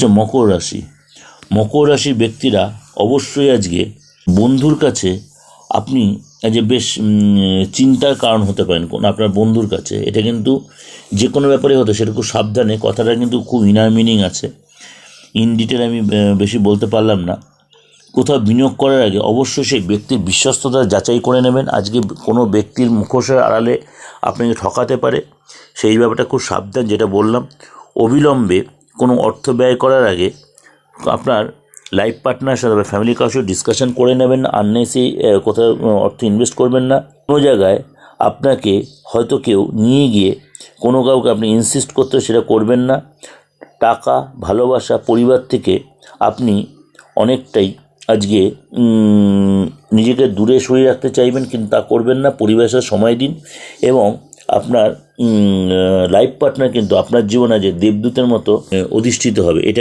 মকর রাশি। মকর রাশির ব্যক্তিরা অবশ্যই আজকে বন্ধুর কাছে আপনি যে বেশ চিন্তার কারণ হতে পারেন কোন আপনার বন্ধুর কাছে। এটা কিন্তু যে কোনো ব্যাপারে হতে, সেটা খুব সাবধানে, কথাটা কিন্তু খুব ইনার মিনিং আছে। ইন ডিটেল আমি বেশি বলতে পারলাম না। কোথাও বিনিয়োগ করার আগে অবশ্যই সেই ব্যক্তির বিশ্বস্ততা যাচাই করে নেবেন। আজকে কোনো ব্যক্তির মুখোশের আড়ালে আপনাকে ঠকাতে পারে, সেই ব্যাপারটা খুব সাবধান। যেটা বললাম, অবিলম্বে কোনো অর্থ ব্যয় করার আগে আপনার লাইফ পার্টনার সাথে বা ফ্যামিলি কারোর সাথে ডিসকাশন করে নেবেন না। আননেসি কোথাও অর্থ ইনভেস্ট করবেন না। কোনো জায়গায় আপনাকে হয়তো কেউ নিয়ে গিয়ে কোনো কাউকে আপনি ইনসিস্ট করতে, সেটা করবেন না। টাকা, ভালোবাসা, পরিবার থেকে আপনি অনেকটাই আজকে নিজেকে দূরে সরিয়ে রাখতে চাইবেন, কিন্তু তা করবেন না। পরিবারের সাথে সময় দিন এবং আপনার লাইফ পার্টনার কিন্তু আপনার জীবনে যে দেবদূতের মতো অধিষ্ঠিত হবে। এটা